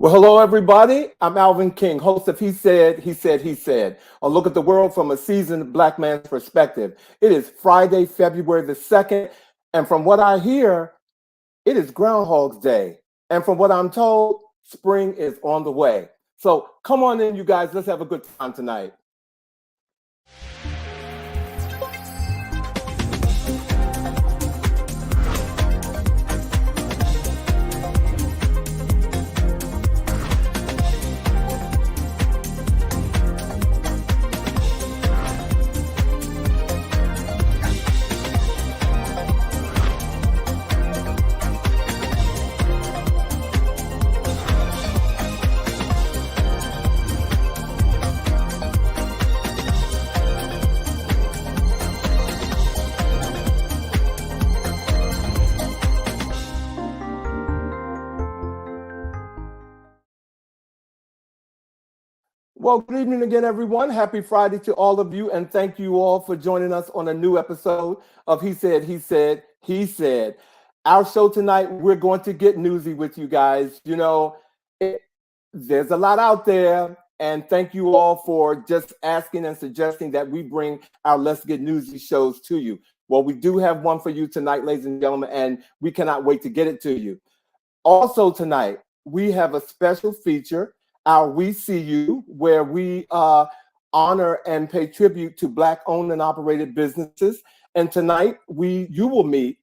Well, hello, everybody. I'm Alvin King, host of He Said, He Said, He Said. A look at the world from a seasoned Black man's perspective. It is Friday, February the 2nd, and from what I hear, it is Groundhog's Day. And from what I'm told, spring is on the way. So come on in, you guys. Let's have a good time tonight. Well, good evening again, everyone. Happy Friday to all of you, and thank you all for joining us on a new episode of He Said, He Said, He Said. Our show tonight, we're going to get newsy with you guys. There's a lot out there, and thank you all for just asking and suggesting that we bring our Let's Get Newsy shows to you. Well, we do have one for you tonight, ladies and gentlemen, and we cannot wait to get it to you. Also tonight, we have a special feature, our We See You, where we honor and pay tribute to Black-owned and operated businesses. And tonight, you will meet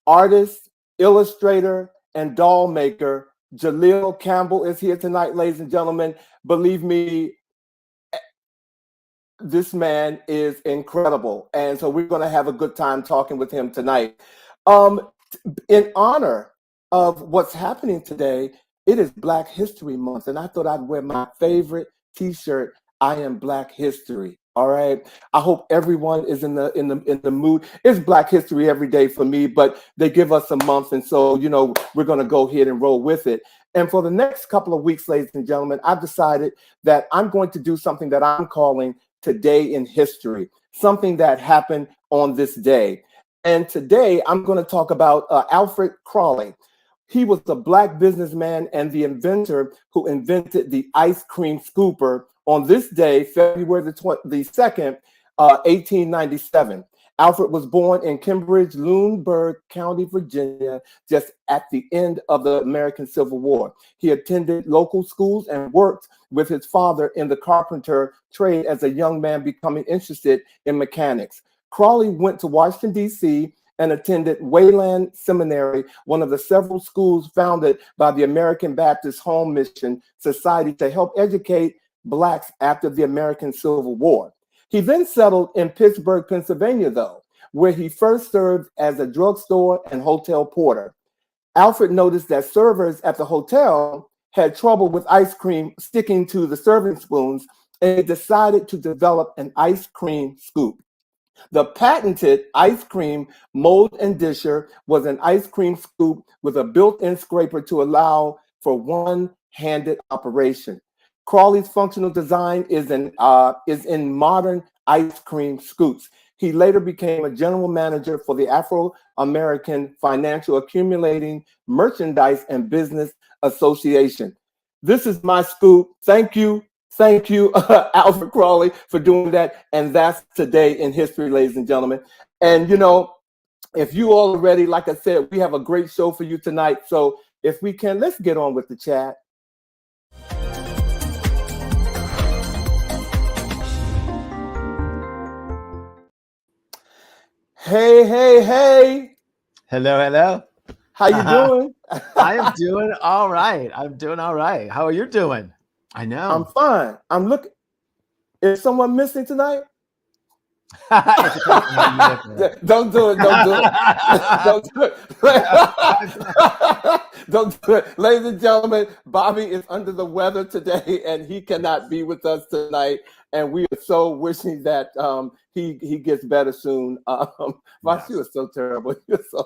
artist, illustrator, and doll maker Jaleel Campbell is here tonight, ladies and gentlemen. Believe me, this man is incredible. And so we're going to have a good time talking with him tonight. In honor of what's happening today, it is Black History Month, and I thought I'd wear my favorite T-shirt, I Am Black History. All right. I hope everyone is in the mood. It's Black History every day for me, but they give us a month, and so we're going to go ahead and roll with it. And for the next couple of weeks, ladies and gentlemen, I've decided that I'm going to do something that I'm calling Today in History, something that happened on this day. And today I'm going to talk about Alfred Crawley. He was a Black businessman and the inventor who invented the ice cream scooper on this day, February the 2nd, 1897. Alfred was born in Cambridge, Lunenburg County, Virginia, just at the end of the American Civil War. He attended local schools and worked with his father in the carpenter trade as a young man, becoming interested in mechanics. Crawley went to Washington, D.C., and attended Wayland Seminary, one of the several schools founded by the American Baptist Home Mission Society to help educate Blacks after the American Civil War. He then settled in Pittsburgh, Pennsylvania, though, where he first served as a drugstore and hotel porter. Alfred noticed that servers at the hotel had trouble with ice cream sticking to the serving spoons, and he decided to develop an ice cream scoop. The patented ice cream mold and disher was an ice cream scoop with a built-in scraper to allow for one-handed operation. Crawley's functional design is in modern ice cream scoops. He later became a general manager for the Afro-American Financial Accumulating Merchandise and Business Association. This is my scoop. Thank you, Alfred Crawley, for doing that. And that's Today in History, ladies and gentlemen. And, if you all are ready, like I said, we have a great show for you tonight. So if we can, let's get on with the chat. Hey. Hello. How you doing? I am doing all right. How are you doing? I know. I'm fine. I'm looking. Is someone missing tonight? Don't do it. Don't do it. Don't do it. Ladies and gentlemen, Bobby is under the weather today and he cannot be with us tonight. And we are so wishing that he gets better soon. Vash, you are so terrible. You're so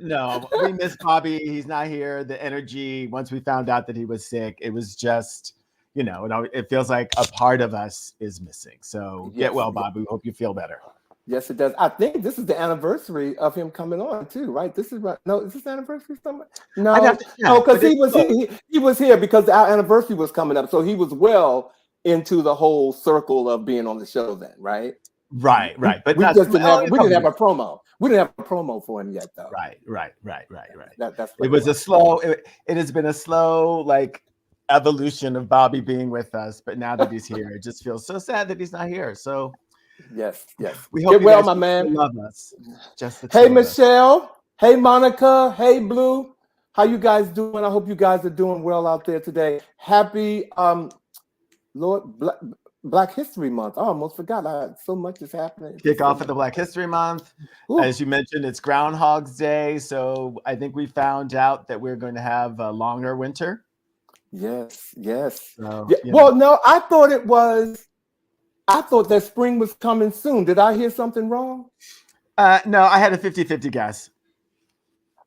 No, we miss Bobby. He's not here. The energy, once we found out that he was sick, it was just, it feels like a part of us is missing. So get well, Bobby. We hope you feel better. Yes, it does. I think this is the anniversary of him coming on too, right? This is right. No, is this anniversary somewhere? I'd have No, to no, check, because but it's close. he was here because our anniversary was coming up, so he was well into the whole circle of being on the show then, right? Right, We, right. But we not just didn't have only a we couple didn't have a years. promo. We didn't have a promo for him yet, though. Right. That's It what it was a was. slow, it has been a slow, like, evolution of Bobby being with us. But now that he's here, it just feels so sad that he's not here. So Yes, yes. we hope Get you well, guys my can still man. love us, just the Hey, two of us. Michelle. Hey, Monica. Hey, Blue. How you guys doing? I hope you guys are doing well out there today. Happy Lord Black History Month. I almost forgot. So much is happening. Kick So off of much. the Black History Month. Ooh, As you mentioned, it's Groundhog's Day. So I think we found out that we're going to have a longer winter. yes, yes. So, Yeah. Well, no, I thought that spring was coming soon. Did I hear something wrong? no, I had a 50-50 guess.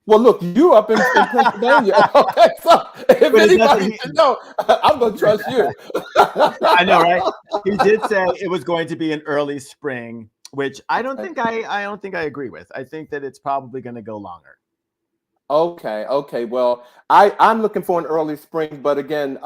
Well, look, you up in Pennsylvania. Okay, so if anybody should know, I'm gonna trust you. I know, right? He did say it was going to be an early spring, which I don't think I agree with. I think that it's probably going to go longer. Okay. Well, I'm looking for an early spring, but again,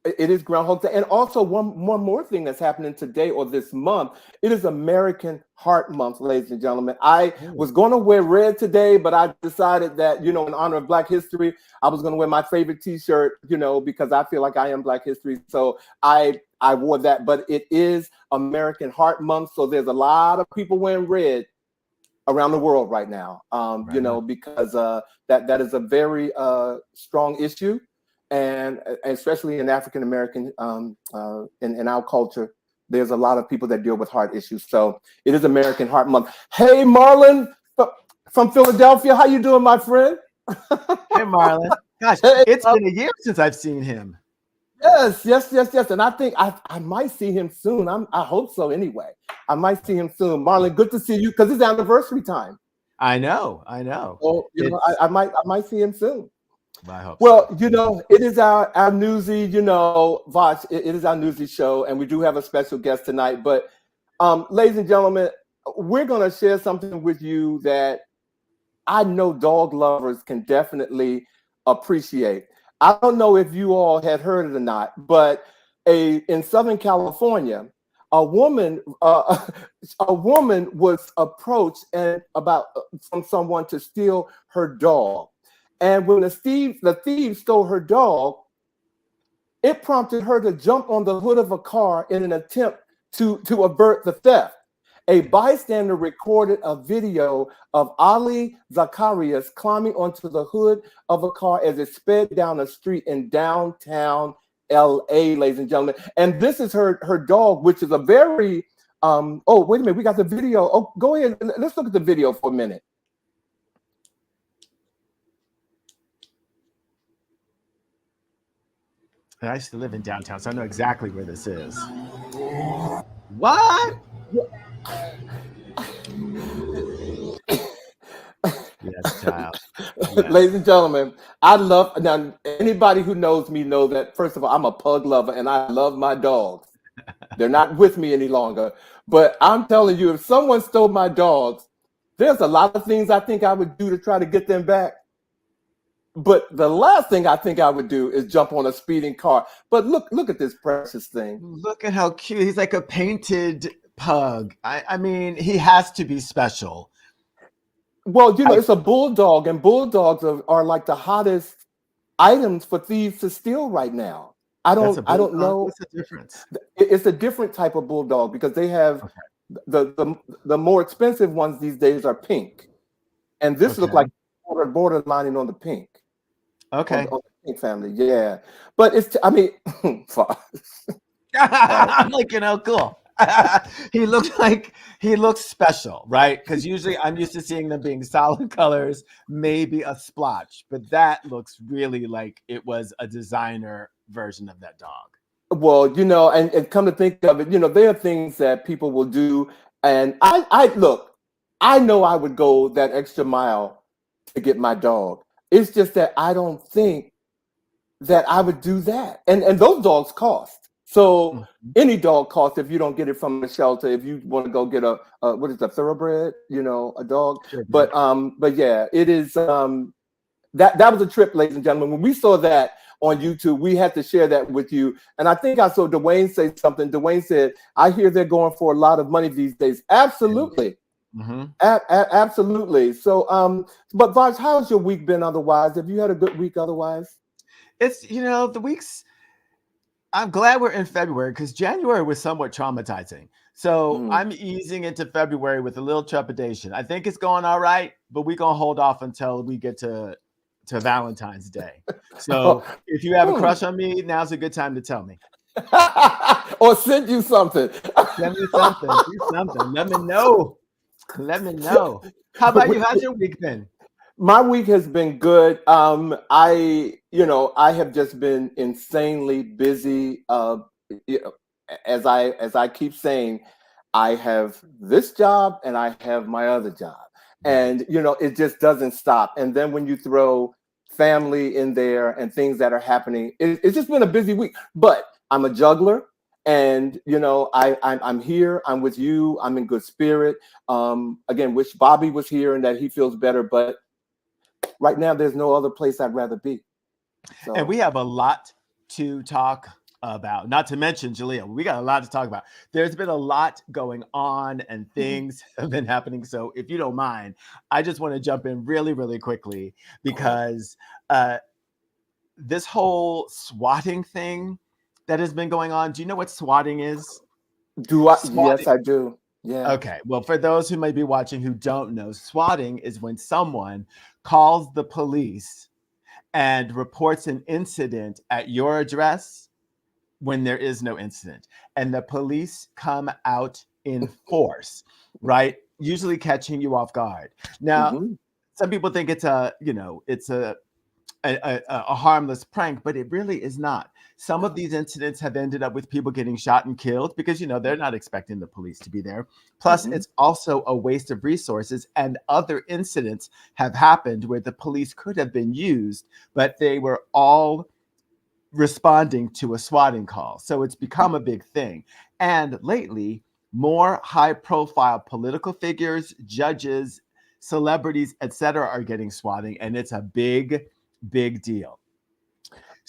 it is Groundhog Day. And also one more thing that's happening today or this month. It is American Heart Month, ladies and gentlemen. I was going to wear red today, but I decided that, in honor of Black History, I was going to wear my favorite T-shirt, because I feel like I am Black History. So I wore that, but it is American Heart Month. So there's a lot of people wearing red around the world right now, because that is a very strong issue. And especially in African American, in our culture, there's a lot of people that deal with heart issues. So it is American Heart Month. Hey, Marlon from Philadelphia, how you doing, my friend? Hey, Marlon. Gosh, it's been a year since I've seen him. Yes. And I think I might see him soon. I hope so anyway. I might see him soon. Marlon, good to see you because it's anniversary time. I know. So, I might see him soon. I hope well, so. It is our Newsy, Vash, it is our Newsy show, and we do have a special guest tonight. But ladies and gentlemen, we're going to share something with you that I know dog lovers can definitely appreciate. I don't know if you all had heard it or not, but in Southern California, a woman was approached from someone to steal her dog. And when the thieves stole her dog, it prompted her to jump on the hood of a car in an attempt to avert the theft. A bystander recorded a video of Ali Zacharias climbing onto the hood of a car as it sped down a street in downtown LA, ladies and gentlemen. And this is her dog, which is a very oh, wait a minute, we got the video. Oh, go ahead. Let's look at the video for a minute. I used to live in downtown, so I know exactly where this is. What? Yes, child. Yes. Ladies and gentlemen, now anybody who knows me know that, first of all, I'm a pug lover and I love my dogs. They're not with me any longer. But I'm telling you, if someone stole my dogs, there's a lot of things I think I would do to try to get them back. But the last thing I think I would do is jump on a speeding car. But look at this precious thing. Look at how cute. He's like a painted pug. I mean, he has to be special. Well, it's a bulldog, and bulldogs are like the hottest items for thieves to steal right now. I don't know. What's the difference? It's a different type of bulldog because they have the more expensive ones these days are pink, and this look like borderlining on the pink. Okay. On the pink family, yeah. But I'm like, cool. He looks special, right? Because usually I'm used to seeing them being solid colors, maybe a splotch, but that looks really like it was a designer version of that dog. Well, and come to think of it, there are things that people will do, and I know I would go that extra mile to get my dog. It's just that I don't think that I would do that, and those dogs cost. So Mhm. any dog costs if you don't get it from the shelter. If you want to go get a what is a thoroughbred, a dog. Purebred. But yeah, it is. That was a trip, ladies and gentlemen. When we saw that on YouTube, we had to share that with you. And I think I saw Dwayne say something. Dwayne said, "I hear they're going for a lot of money these days." Absolutely. Mhm. Absolutely. So, but Vash, how's your week been otherwise? Have you had a good week otherwise? It's the weeks. I'm glad we're in February because January was somewhat traumatizing. So Mm. I'm easing into February with a little trepidation. I think it's going all right, but we're gonna hold off until we get to Valentine's Day. So if you have a Hmm. crush on me, now's a good time to tell me. Or send you something. Send me something. Do something. Let me know. Let me know. How about you? How's your week been? My week has been good. I have just been insanely busy. You know, as I keep saying, I have this job and I have my other job, Right. and it just doesn't stop. And then when you throw family in there and things that are happening, it's just been a busy week. But I'm a juggler, and I'm here. I'm with you. I'm in good spirit. Again, wish Bobby was here and that he feels better, but right now there's no other place I'd rather be. And So we have a lot to talk about, not to mention Jaleel. We got a lot to talk about. There's been a lot going on and things have been happening. So if you don't mind, I just want to jump in really, really quickly go ahead. because uh, this whole swatting thing that has been going on. Do you know what swatting is? Do I? Yes, Swatting. I do. Yeah. Okay. Well, for those who might be watching who don't know, swatting is when someone calls the police and reports an incident at your address when there is no incident. And the police come out in force, right? Usually catching you off guard. Now, Hmm. some people think it's a harmless prank, but it really is not. Some of these incidents have ended up with people getting shot and killed because they're not expecting the police to be there. Plus, Hmm. it's also a waste of resources, and other incidents have happened where the police could have been used, but they were all responding to a swatting call. So it's become a big thing. And lately, more high profile political figures, judges, celebrities, etc., are getting swatting, and it's a big, big deal.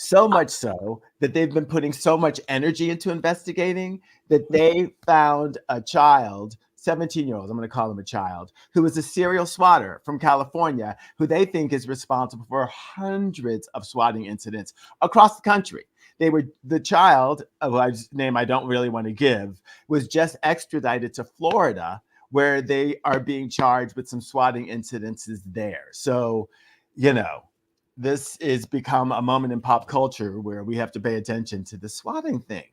So much so that they've been putting so much energy into investigating that they found a child, 17-year-old, I'm going to call him a child, who is a serial swatter from California, who they think is responsible for hundreds of swatting incidents across the country. The child, whose name I don't really want to give, was just extradited to Florida, where they are being charged with some swatting incidences there. So, you know, this is become a moment in pop culture where we have to pay attention to the swatting thing.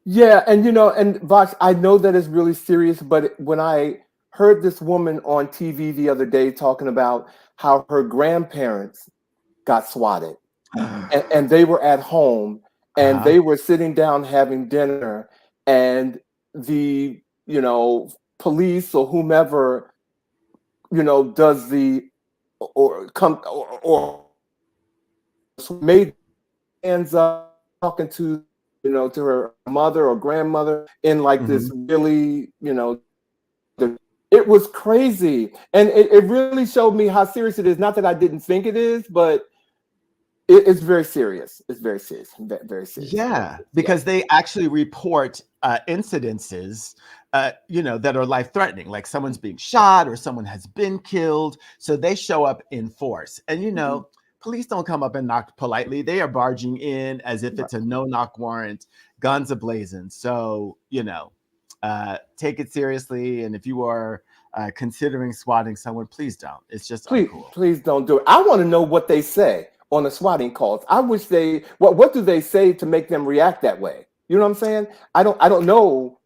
Yeah, and Vox, I know that it's really serious, but when I heard this woman on TV the other day talking about how her grandparents got swatted, and they were at home and Uh-huh. they were sitting down having dinner, and the police or whomever does the or come or made hands up talking to her mother or grandmother in like this Mhm. really it was crazy, and it really showed me how serious it is. Not that I didn't think it is, but it's very serious. It's very serious. Very serious. Very Yeah, serious. Yeah. because they actually report incidences, that are life threatening, like someone's being shot or someone has been killed. So they show up in force. And, Mhm. police don't come up and knock politely. They are barging in as if Right. it's a no knock warrant, guns ablazing. So, take it seriously. And if you are considering swatting someone, please don't. It's just uncool. Please don't do it. I want to know what they say on the swatting calls. I wish they what do they say to make them react that way? You know what I'm saying? I don't know.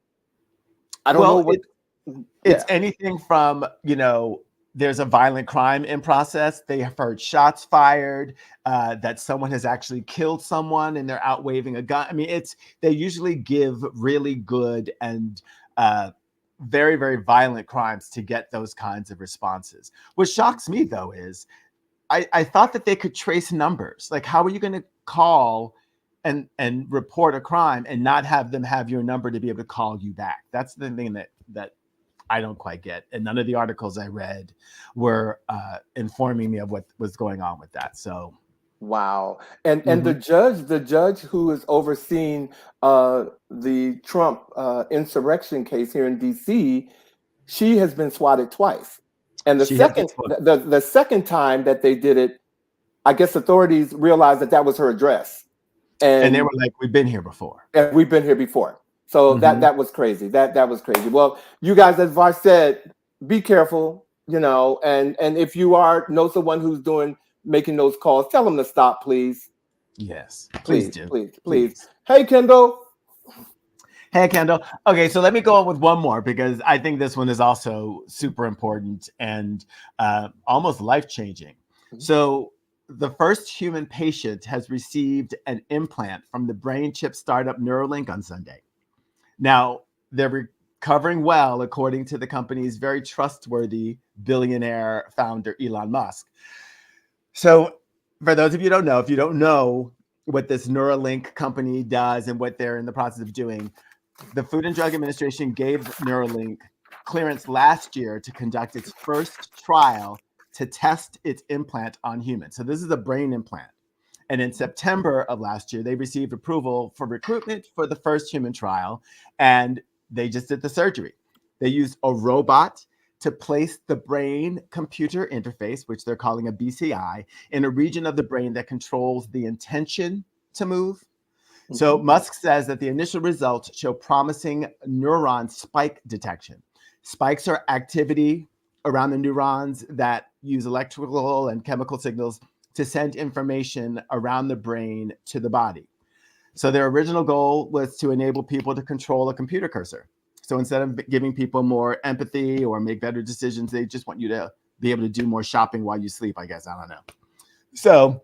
I don't know Well, what. it's Yeah. anything from, there's a violent crime in process. They have heard shots fired, that someone has actually killed someone and they're out waving a gun. I mean, they usually give really good and very, very violent crimes to get those kinds of responses. What shocks me though is I thought that they could trace numbers. Like, how are you going to call and report a crime and not have them have your number to be able to call you back. That's the thing that I don't quite get. And none of the articles I read were informing me of what was going on with that. So, wow. And the judge who is overseeing the Trump insurrection case here in D.C., she has been swatted twice. And the second time that they did it, I guess authorities realized that was her address. And they were like, we've been here before. And we've been here before. So that was crazy. That was crazy. Well, you guys, as Vash said, be careful, and if you know someone who's making those calls, tell them to stop, please. Yes. Please. Hey, Kendall. Hey, Kendall. Okay, so let me go on with one more because I think this one is also super important and almost life-changing. So the first human patient has received an implant from the brain chip startup Neuralink on Sunday. Now, they're recovering well, according to the company's very trustworthy billionaire founder, Elon Musk. So for those of you who don't know, if you don't know what this Neuralink company does and what they're in the process of doing, the Food and Drug Administration gave Neuralink clearance last year to conduct its first trial to test its implant on humans. So this is a brain implant. And in September of last year, they received approval for recruitment for the first human trial, and they just did the surgery. They used a robot to place the brain computer interface, which they're calling a BCI, in a region of the brain that controls the intention to move. So Musk says that the initial results show promising neuron spike detection. Spikes are activity around the neurons that use electrical and chemical signals to send information around the brain to the body. So their original goal was to enable people to control a computer cursor. So instead of giving people more empathy or make better decisions, they just want you to be able to do more shopping while you sleep, I guess. I don't know. So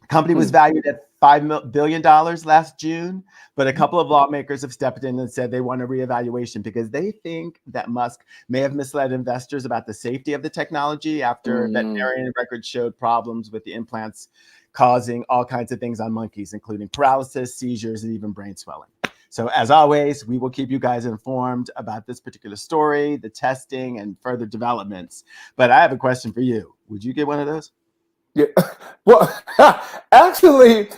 the company was valued at $5 billion last June, but a couple of lawmakers have stepped in and said they want a reevaluation because they think that Musk may have misled investors about the safety of the technology after veterinarian records showed problems with the implants causing all kinds of things on monkeys, including paralysis, seizures, and even brain swelling. So as always, we will keep you guys informed about this particular story, the testing, and further developments. But I have a question for you. Would you get one of those? Yeah. Well, actually,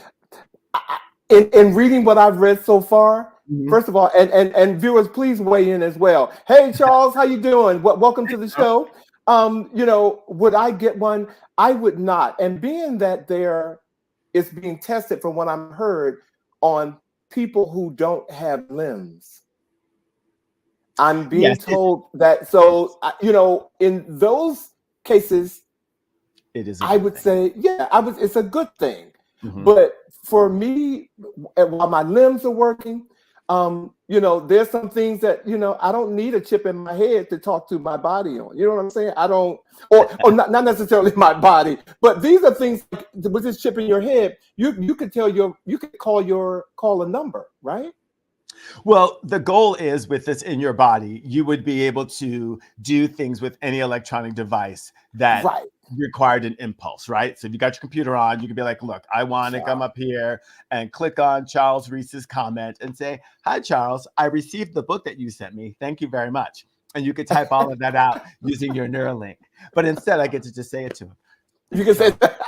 in reading what I've read so far, first of all, and viewers, please weigh in as well. Hey, Charles, how you doing? Welcome to the show. Would I get one? I would not. And being that it's being tested, from what I've heard, on people who don't have limbs. I'm being told that. So, in those cases, I would say, it's a good thing. But for me, while my limbs are working, there's some things that, I don't need a chip in my head to talk to my body on. You know what I'm saying? I don't, or not necessarily my body, but these are things like, with this chip in your head, you could call a number, right? Well, the goal is with this in your body, you would be able to do things with any electronic device that required an impulse, right? So if you got your computer on, you could be like, look, I want to come up here and click on Charles Reese's comment and say, hi, Charles, I received the book that you sent me. Thank you very much. And you could type all of that out using your Neuralink. But instead, I get to just say it to him. You can say that.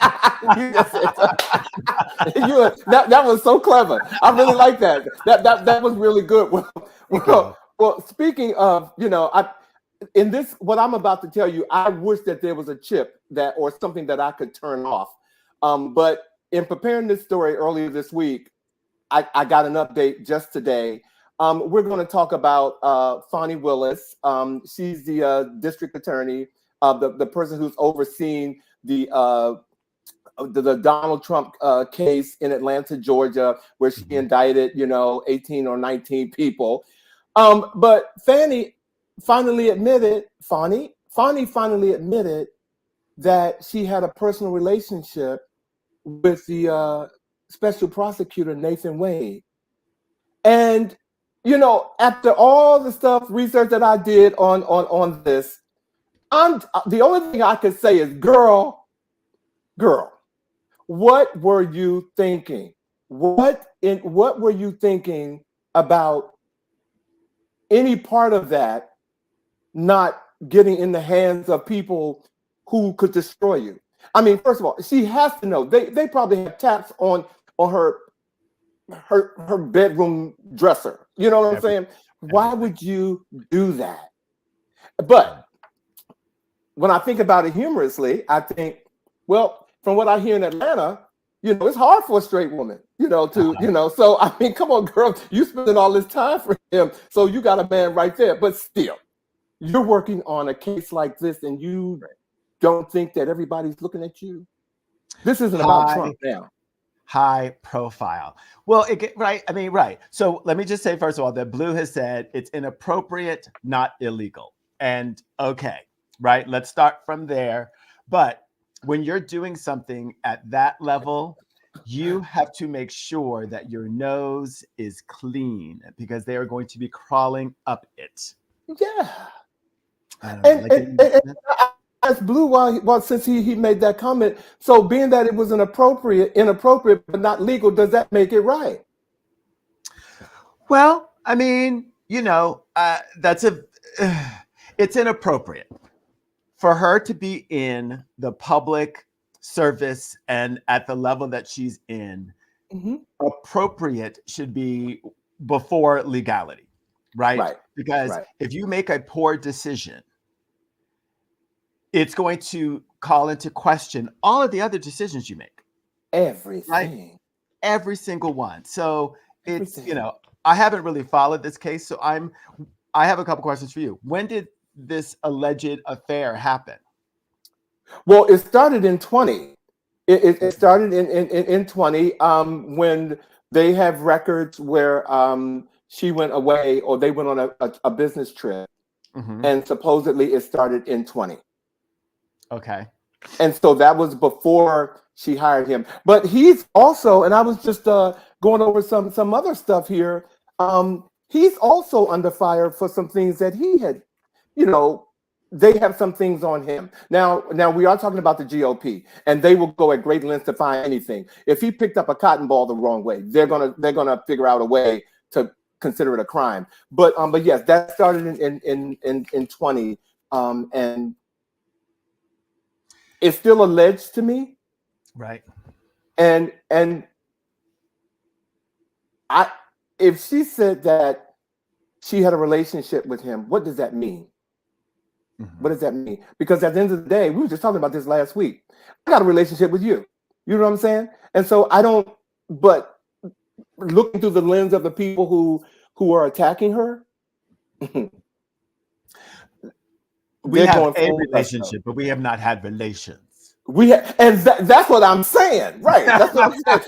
That was so clever. I really like that. That was really good. Well, speaking of, in this, what I'm about to tell you, I wish that there was a chip or something that I could turn off. But in preparing this story earlier this week, I got an update just today. We're going to talk about Fani Willis. She's the district attorney, the person who's overseeing the Donald Trump case in Atlanta, Georgia, where she indicted, 18 or 19 people. But Fani finally admitted that she had a personal relationship with the special prosecutor, Nathan Wade. And, after all the research that I did on this, the only thing I could say is, girl, what were you thinking? What what were you thinking about any part of that not getting in the hands of people who could destroy you? I mean, first of all, she has to know. They probably have taps on her bedroom dresser. You know what I'm saying? Why would you do that? But when I think about it humorously, I think, well, from what I hear in Atlanta, it's hard for a straight woman, so I mean, come on, girl, you spending all this time for him, so you got a man right there. But still, you're working on a case like this, and you don't think that everybody's looking at you. This isn't about Trump now. High profile. Well, right. I mean, right. So let me just say, first of all, that Blue has said it's inappropriate, not illegal. And okay, right. Let's start from there. But when you're doing something at that level, you have to make sure that your nose is clean, because they are going to be crawling up it. Yeah. And I asked Blue well, since he made that comment, so being that it was inappropriate but not legal, does that make it right? Well, I mean, it's inappropriate for her to be in the public service and at the level that she's in. Mm-hmm. Appropriate should be before legality, right? Because if you make a poor decision, it's going to call into question all of the other decisions you make. Everything. Right? Every single one. So it's, I haven't really followed this case. So I have a couple questions for you. When did this alleged affair happen? Well, it started in 20. It started in 20 when they have records where she went away, or they went on a business trip. Mm-hmm. And supposedly it started in 20. Okay. And so that was before she hired him. But he's also, and I was just going over some other stuff here. He's also under fire for some things that he had, they have some things on him. Now we are talking about the GOP, and they will go at great lengths to find anything. If he picked up a cotton ball the wrong way, they're gonna figure out a way to consider it a crime. But yes, that started in 20, and it's still alleged to me, right? And if she said that she had a relationship with him, what does that mean? Mm-hmm. What does that mean? Because at the end of the day, we were just talking about this last week. I got a relationship with you. You know what I'm saying? And so I don't. But looking through the lens of the people who are attacking her. We have a relationship, but we have not had relations. And that's what I'm saying, right? That's what I'm saying.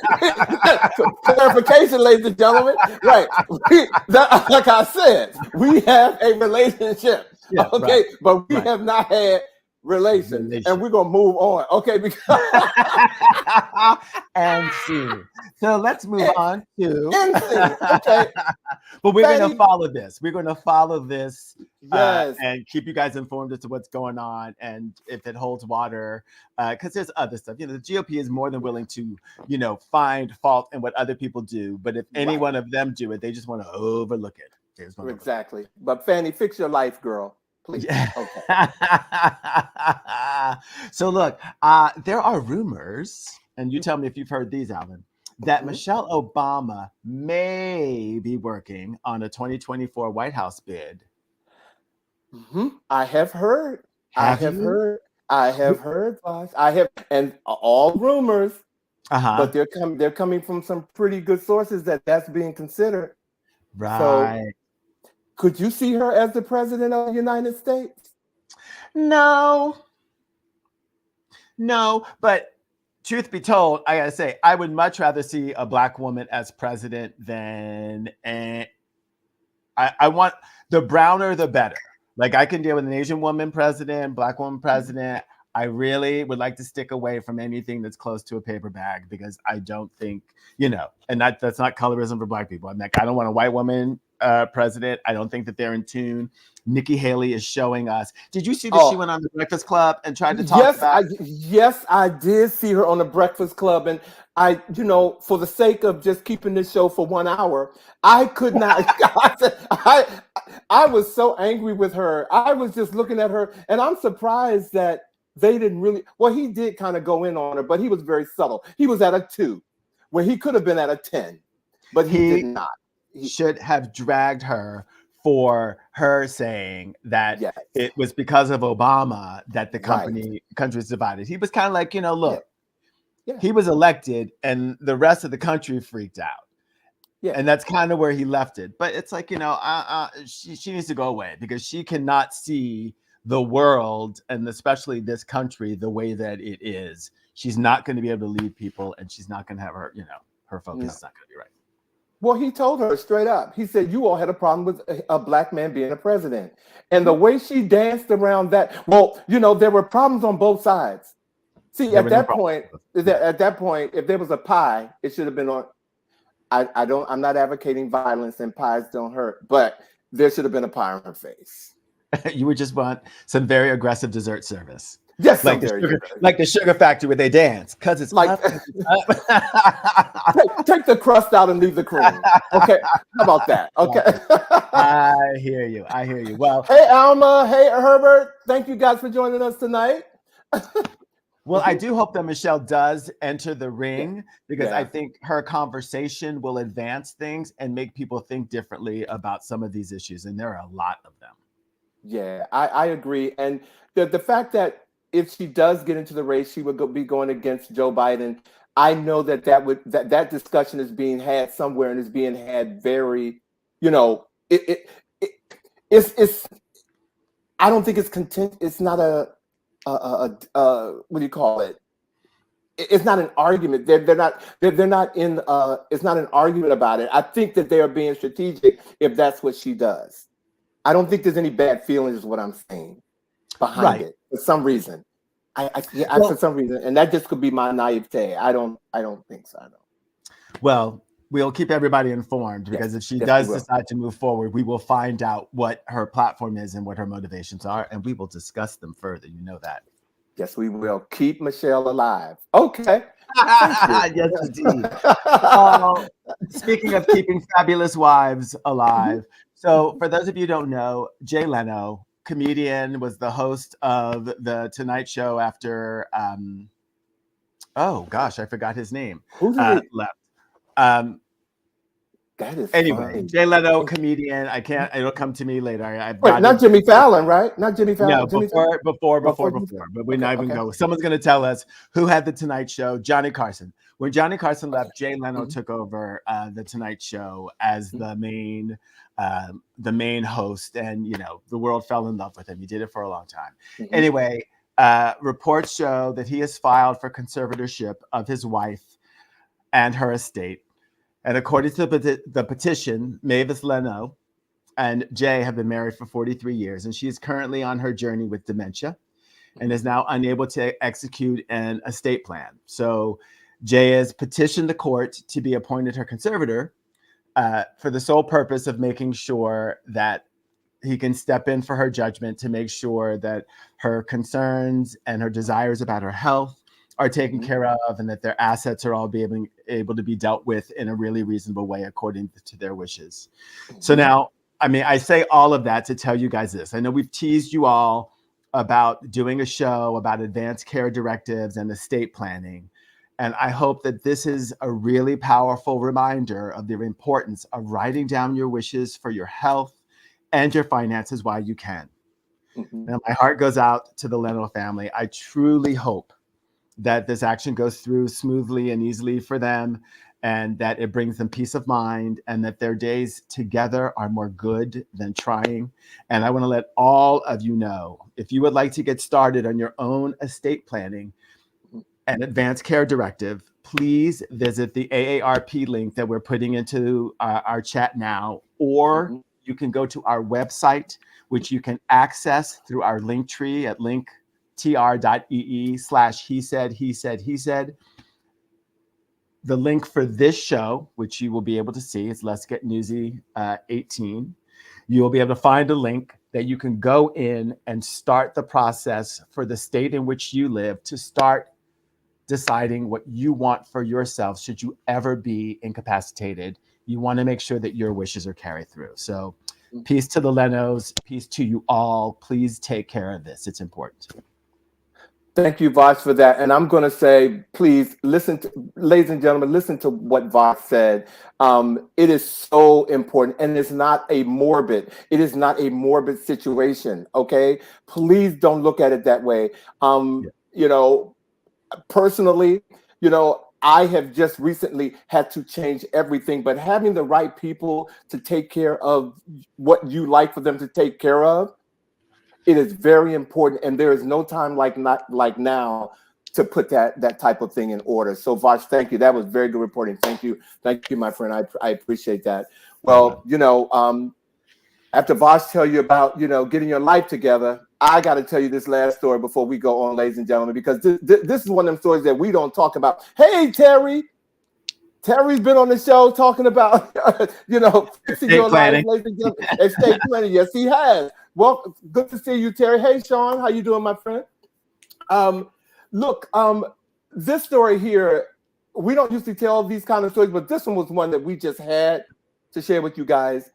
Clarification, ladies and gentlemen, right? Like I said, we have a relationship, okay, but we have not had relations, and we're gonna move on, okay? Because and see. So let's move on to. Okay. But we're going to follow this. We're going to follow this, and keep you guys informed as to what's going on, and if it holds water, because there's other stuff. The GOP is more than willing to, find fault in what other people do. But if any one of them do it, they just want to overlook it. Exactly. But Fanny, fix your life, girl. Please. Okay. So look, there are rumors, and you tell me if you've heard these, Alvin, that Michelle Obama may be working on a 2024 White House bid. Mm-hmm. I have heard. I have heard, Vash. I have, and all rumors. But they're coming from some pretty good sources that's being considered. Right. So, could you see her as the president of the United States? No, but truth be told, I gotta say, I would much rather see a Black woman as president than I want the browner, the better. Like, I can deal with an Asian woman president, Black woman president. I really would like to stick away from anything that's close to a paper bag because I don't think, you know, and that's not colorism for Black people. I'm like, I don't want a white woman president. I don't think that they're in tune. Nikki Haley is showing us. Did you see that she Oh, went on the Breakfast Club and tried to talk about? yes, I did see her on the Breakfast Club, and for the sake of just keeping this show for 1 hour, I could not. I was so angry with her. I was just looking at her, and I'm surprised that they didn't really. Well, he did kind of go in on her, but he was very subtle. He was at a 2, where he could have been at a 10, but he did not. He should have dragged her for her saying that Yes. it was because of Obama that the country is divided. He was kind of like, look, he was elected and the rest of the country freaked out. Yeah. And that's kind of where he left it. But it's like, she needs to go away because she cannot see the world and especially this country the way that it is. She's not going to be able to lead people and she's not going to have her, her focus is not going to be right. Well, he told her straight up. He said, you all had a problem with a Black man being a president. And the way she danced around that, there were problems on both sides. See, at that point, if there was a pie, it should have been on. I'm not advocating violence and pies don't hurt, but there should have been a pie on her face. You would just want some very aggressive dessert service. Yes, like the sugar factory where they dance because it's like take the crust out and leave the cream. Okay, how about that? Okay. I hear you. Well, hey Alma, hey Herbert, thank you guys for joining us tonight. Well, I do hope that Michelle does enter the ring because I think her conversation will advance things and make people think differently about some of these issues, and there are a lot of them. Yeah, I agree, and the fact that if she does get into the race, she would be going against Joe Biden. I know that discussion is being had somewhere and is being had very, it's. I don't think it's content. It's not what do you call it? It's not an argument. They're not in. It's not an argument about it. I think that they are being strategic if that's what she does. I don't think there's any bad feelings, is what I'm saying, behind it for some reason. For some reason, and that just could be my naivete. I don't think so. I don't. Well, we'll keep everybody informed because if she does decide to move forward, we will find out what her platform is and what her motivations are, and we will discuss them further. You know that. Yes, we will. Keep Michelle alive. Okay. Yes, indeed. Speaking of keeping fabulous wives alive, so for those of you who don't know, Jay Leno, comedian, was the host of the Tonight Show after oh gosh, I forgot his name. Who did left? That is anyway, funny. Jay Leno, comedian. It'll come to me later. Wait, not Jimmy Fallon, right? Not Jimmy Fallon. No, before. But we're not even going. Someone's going to tell us who had the Tonight Show. Johnny Carson. When Johnny Carson left, Jay Leno took over the Tonight Show as the main host, and the world fell in love with him. He did it for a long time. Anyway, reports show that he has filed for conservatorship of his wife and her estate. And according to the petition, Mavis Leno and Jay have been married for 43 years, and she is currently on her journey with dementia and is now unable to execute an estate plan. So Jay has petitioned the court to be appointed her conservator for the sole purpose of making sure that he can step in for her judgment to make sure that her concerns and her desires about her health are taken care of and that their assets are all being able to be dealt with in a really reasonable way according to their wishes. So now, I say all of that to tell you guys this. I know we've teased you all about doing a show about advanced care directives and estate planning. And I hope that this is a really powerful reminder of the importance of writing down your wishes for your health and your finances while you can. Now, my heart goes out to the Leno family. I truly hope that this action goes through smoothly and easily for them, and that it brings them peace of mind, and that their days together are more good than trying. And I want to let all of you know, if you would like to get started on your own estate planning and advanced care directive, please visit the AARP link that we're putting into our chat now, or you can go to our website, which you can access through our link tree at link tr.ee/he said. The link for this show, which you will be able to see, is Let's Get Newsy 18. You will be able to find a link that you can go in and start the process for the state in which you live to start deciding what you want for yourself should you ever be incapacitated. You want to make sure that your wishes are carried through. So peace to the Lenos, peace to you all. Please take care of this. It's important. Thank you, Vash, for that. And I'm going to say, please listen to, ladies and gentlemen, listen to what Vash said. It is so important, and it is not a morbid situation. Okay, please don't look at it that way. You know, personally, you know, I have just recently had to change everything, but having the right people to take care of what you like for them to take care of, it is very important, and there is no time like now to put that type of thing in order. So Vash, thank you. That was very good reporting. Thank you, my friend. I appreciate that. Well, you know, after Vash tell you about, you know, getting your life together, I got to tell you this last story before we go on, ladies and gentlemen, because this is one of them stories that we don't talk about. Hey, Terry. Terry's been on the show talking about, you know, fixing your life, ladies and gentlemen. Estate planning. Yes, he has. Well, good to see you, Terry. Hey, Sean, how you doing, my friend? Look, this story here, we don't usually tell these kind of stories, but this one was one that we just had to share with you guys.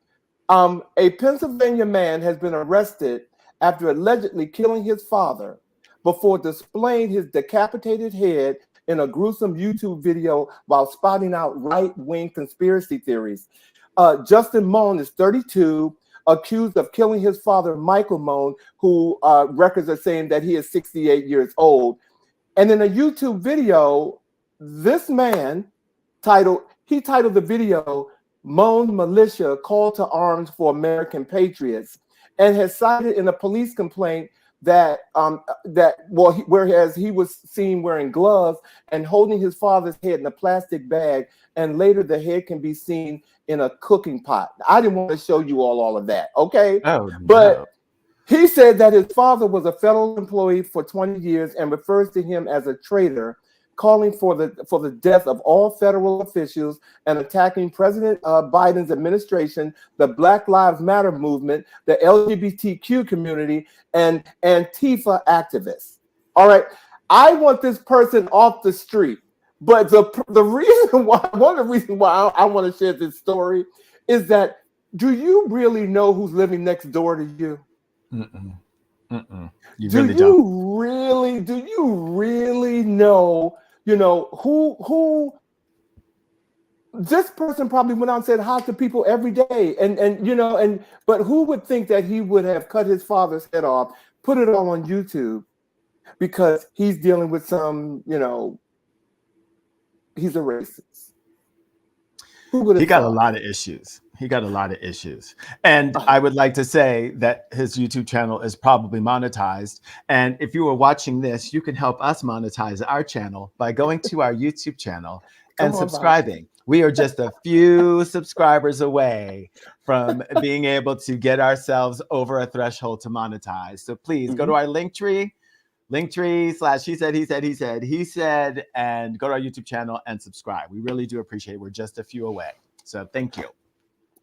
A Pennsylvania man has been arrested after allegedly killing his father before displaying his decapitated head in a gruesome YouTube video while spotting out right-wing conspiracy theories. Justin Moan is 32, accused of killing his father, Michael Moan, who records are saying that he is 68 years old. And in a YouTube video, this man titled the video, Moan Militia Call to Arms for American Patriots, and has cited in a police complaint that whereas he was seen wearing gloves and holding his father's head in a plastic bag, and later the head can be seen in a cooking pot. I didn't want to show you all of that, okay? Oh, but no. He said that his father was a federal employee for 20 years and refers to him as a traitor, calling for the death of all federal officials and attacking President Biden's administration, the Black Lives Matter movement, the LGBTQ community, and Antifa activists. All right, I want this person off the street. But the reason why, one of the reasons why I want to share this story is that, do you really know who's living next door to you? Mm-mm. Mm-mm. Do you really know, you know, who this person probably went out and said hi to people every day, and you know, but who would think that he would have cut his father's head off, put it all on YouTube because he's dealing with some, you know, he's a racist. He got a lot of issues. And I would like to say that his YouTube channel is probably monetized. And if you are watching this, you can help us monetize our channel by going to our YouTube channel and subscribing. We are just a few subscribers away from being able to get ourselves over a threshold to monetize. So please go to our Linktree /he said, and go to our YouTube channel and subscribe. We really do appreciate it. We're just a few away. So thank you.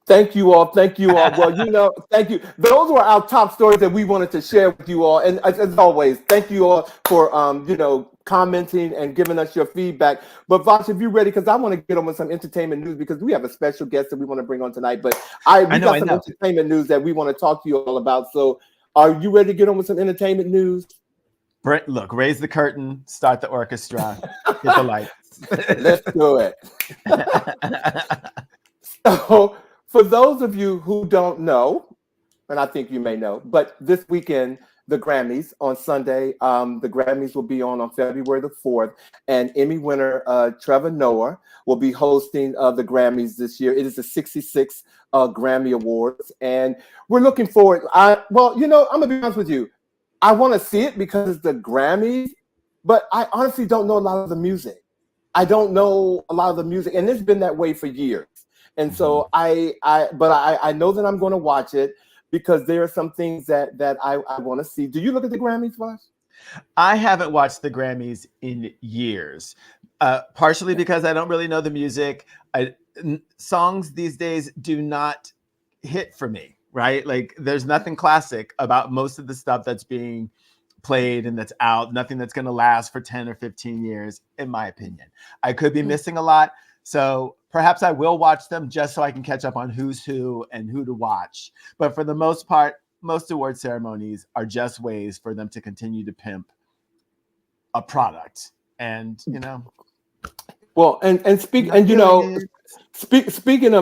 Thank you all. Well, you know, thank you. Those were our top stories that we wanted to share with you all. And as always, thank you all for, you know, commenting and giving us your feedback. But Vash, if you're ready, because I want to get on with some entertainment news, because we have a special guest that we want to bring on tonight. But we got some entertainment news that we want to talk to you all about. So are you ready to get on with some entertainment news? Look, raise the curtain, start the orchestra, hit the lights. Let's do it. So, for those of you who don't know, and I think you may know, but this weekend, the Grammys on Sunday, the Grammys will be on February the 4th, and Emmy winner Trevor Noah will be hosting the Grammys this year. It is the 66th Grammy Awards, and we're looking forward. Well, you know, I'm gonna be honest with you. I want to see it because it's the Grammys, but I honestly don't know a lot of the music. I don't know a lot of the music, and it's been that way for years. And so I know that I'm going to watch it because there are some things that I want to see. Do you look at the Grammys, Vash? I haven't watched the Grammys in years, partially because I don't really know the music. Songs these days do not hit for me, right? Like there's nothing classic about most of the stuff that's being played and that's out, nothing that's going to last for 10 or 15 years, in my opinion. I could be missing a lot. So perhaps I will watch them just so I can catch up on who's who and who to watch. But for the most part, most award ceremonies are just ways for them to continue to pimp a product. And, you know. Well, and speaking of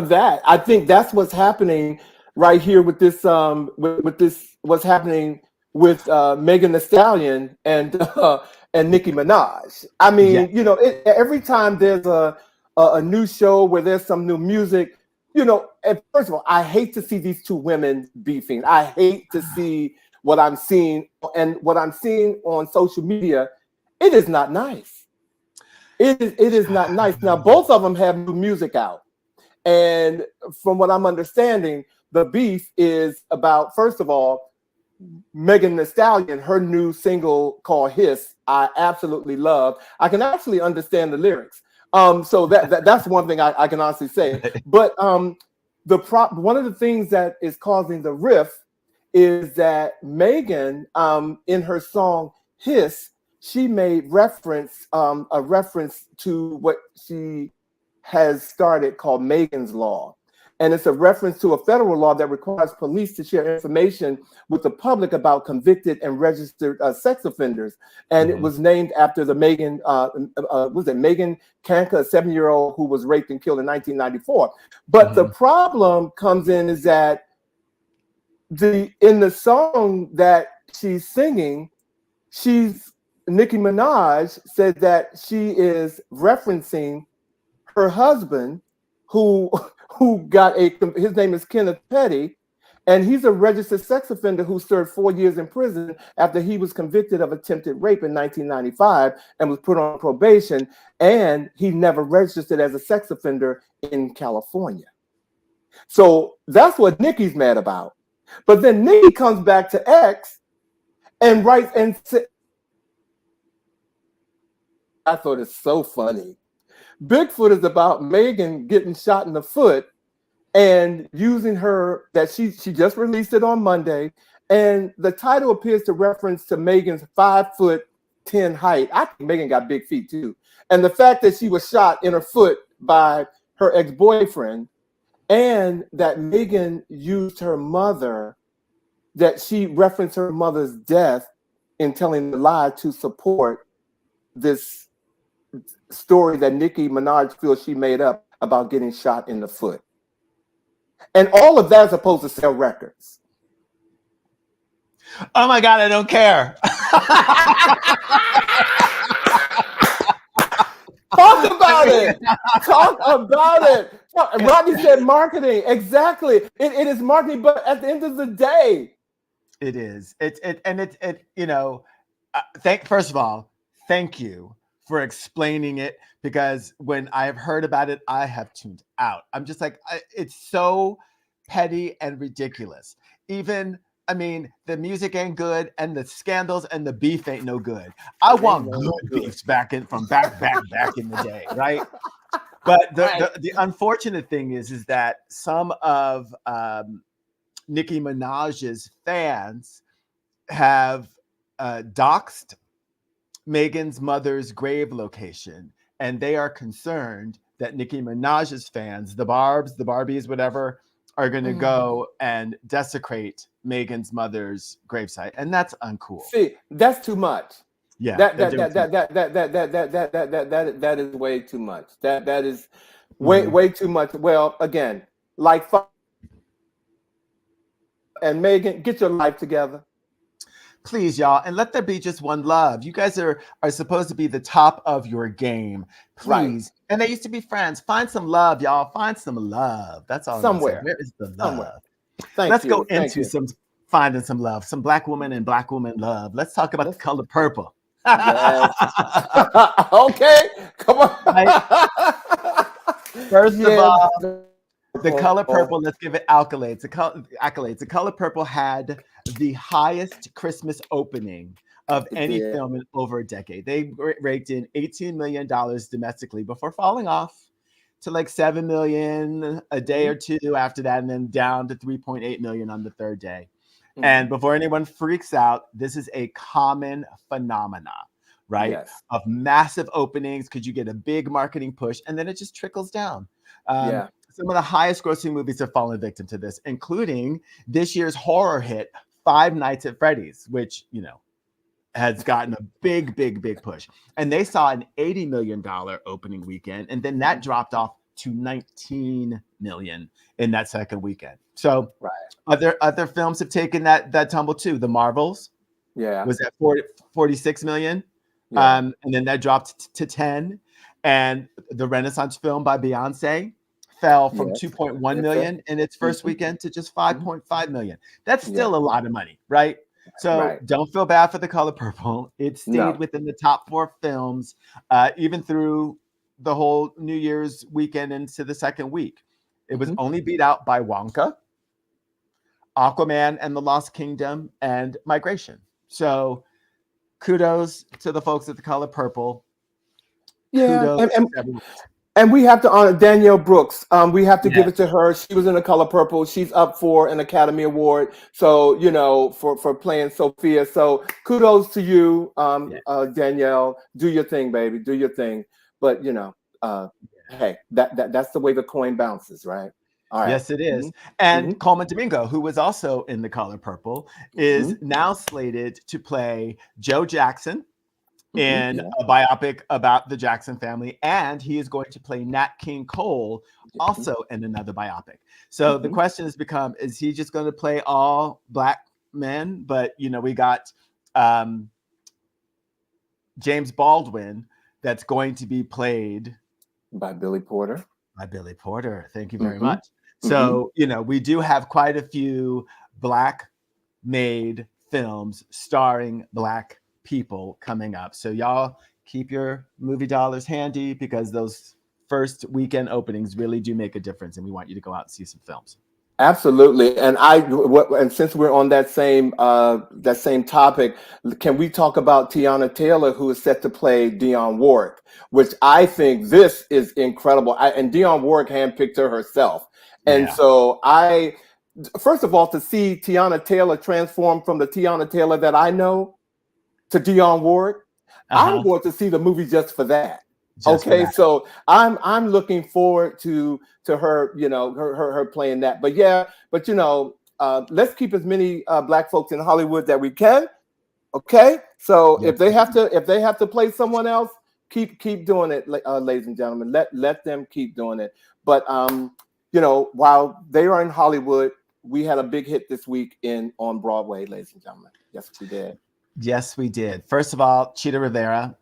that, I think that's what's happening right here with this with this what's happening with Megan Thee Stallion and Nicki Minaj. I mean, every time there's a new show where there's some new music, and first of all, I hate to see these two women beefing. I hate to see what I'm seeing, and what I'm seeing on social media. It is not nice. It is not nice. Now, both of them have new music out. And from what I'm understanding, the beef is about, first of all, Megan Thee Stallion, her new single called Hiss, I absolutely love. I can actually understand the lyrics. So that's one thing I can honestly say. But one of the things that is causing the rift is that Megan, in her song Hiss, she made a reference to what she has started called Megan's Law. And it's a reference to a federal law that requires police to share information with the public about convicted and registered sex offenders. And it was named after the Megan Kanka, a 7-year-old who was raped and killed in 1994. But the problem comes in is that in the song that she's singing, Nicki Minaj said that she is referencing her husband, who his name is Kenneth Petty, and he's a registered sex offender who served 4 years in prison after he was convicted of attempted rape in 1995 and was put on probation, and he never registered as a sex offender in California. So that's what Nicki's mad about. But then Nicki comes back to X and writes and says, I thought it's so funny. Bigfoot is about Megan getting shot in the foot and using her, that she just released it on Monday. And the title appears to reference to Megan's 5'10" height. I think Megan got big feet too. And the fact that she was shot in her foot by her ex-boyfriend, and that Megan used her mother, that she referenced her mother's death in telling the lie to support this story that Nicki Minaj feels she made up about getting shot in the foot. And all of that is supposed to sell records. Oh my God, I don't care. Talk about it. Talk about it. Rodney said marketing. Exactly. It is marketing, but at the end of the day, it is. First of all, thank you for explaining it, because when I've heard about it, I have tuned out. I'm just like, it's so petty and ridiculous. The music ain't good, and the scandals and the beef ain't no good. I want good beefs back in the day, right? But the unfortunate thing is that some of Nicki Minaj's fans have doxed Megan's mother's grave location, and they are concerned that Nicki Minaj's fans, the Barbs, the Barbies, whatever, are going to go and desecrate Megan's mother's gravesite, and that's uncool. See, that's too much. Yeah, that is way too much. That is way too much. Well, again, like, and Megan, get your life together. Please, y'all, and let there be just one love. You guys are supposed to be the top of your game. Please. Right. And they used to be friends. Find some love, y'all. Find some love. That's all. Somewhere. Where is the love? Somewhere. Let's go into some finding some love, some Black woman and Black woman love. Let's talk about the color purple. Yes. Okay, come on. First of all, the color purple, let's give it accolades. The color purple had the highest Christmas opening of It any did. film in over a decade. They raked in $18 million domestically before falling off to like 7 million a day or two after that, and then down to 3.8 million on the third day. And before anyone freaks out, this is a common phenomena, right? Yes. Of massive openings, because you get a big marketing push and then it just trickles down. Yeah. Some of the highest grossing movies have fallen victim to this, including this year's horror hit, Five Nights at Freddy's, which, you know, has gotten a big push. And they saw an $80 million opening weekend, and then that dropped off to 19 million in that second weekend. So other films have taken that tumble too. The Marvels was at 46 million. And then that dropped to 10. And the Renaissance film by Beyonce fell from 2.1 million in its first weekend to just 5.5 million. That's still a lot of money, right? So don't feel bad for The Color Purple. It stayed within the top 4 films, even through the whole New Year's weekend into the second week. It was only beat out by Wonka, Aquaman and the Lost Kingdom, and Migration. So kudos to the folks at The Color Purple. Kudos to everyone. And we have to honor Danielle Brooks. We have to give it to her. She was in The Color Purple. She's up for an Academy Award. So, you know, for playing Sophia. So kudos to you, Danielle. Do your thing, baby. Do your thing. But, you know, hey, that's the way the coin bounces, right? All right. Yes, it is. And Coleman Domingo, who was also in The Color Purple, is now slated to play Joe Jackson in a biopic about the Jackson family, and he is going to play Nat King Cole also in another biopic. So the question has become, is he just going to play all Black men? But, you know, we got James Baldwin that's going to be played by Billy Porter. Thank you very much. So, you know, we do have quite a few Black made films starring Black people coming up. So y'all keep your movie dollars handy, because those first weekend openings really do make a difference, and we want you to go out and see some films. Absolutely. And since we're on that same topic, can we talk about Tiana Taylor, who is set to play Dionne Warwick, which I think this is incredible. And Dionne Warwick handpicked her herself. And so first of all, to see Tiana Taylor transform from the Tiana Taylor that I know to Dionne Warwick, I'm going to see the movie just for that. So I'm looking forward to her, you know, her playing that. But you know, let's keep as many Black folks in Hollywood that we can. Okay, so if they have to play someone else, keep doing it, ladies and gentlemen. Let them keep doing it. But you know, while they are in Hollywood, we had a big hit this week on Broadway, ladies and gentlemen. Yes, we did. Yes, we did. First of all, Chita Rivera,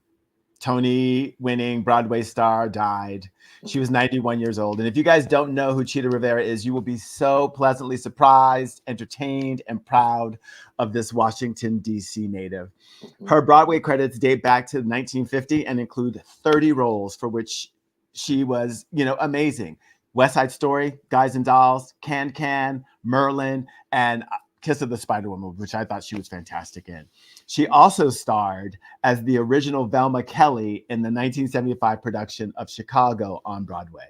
Tony-winning Broadway star, died. She was 91 years old. And if you guys don't know who Chita Rivera is, you will be so pleasantly surprised, entertained, and proud of this Washington, D.C. native. Her Broadway credits date back to 1950 and include 30 roles for which she was, you know, amazing. West Side Story, Guys and Dolls, Can, Merlin, and Kiss of the Spider Woman, which I thought she was fantastic in. She also starred as the original Velma Kelly in the 1975 production of Chicago on Broadway.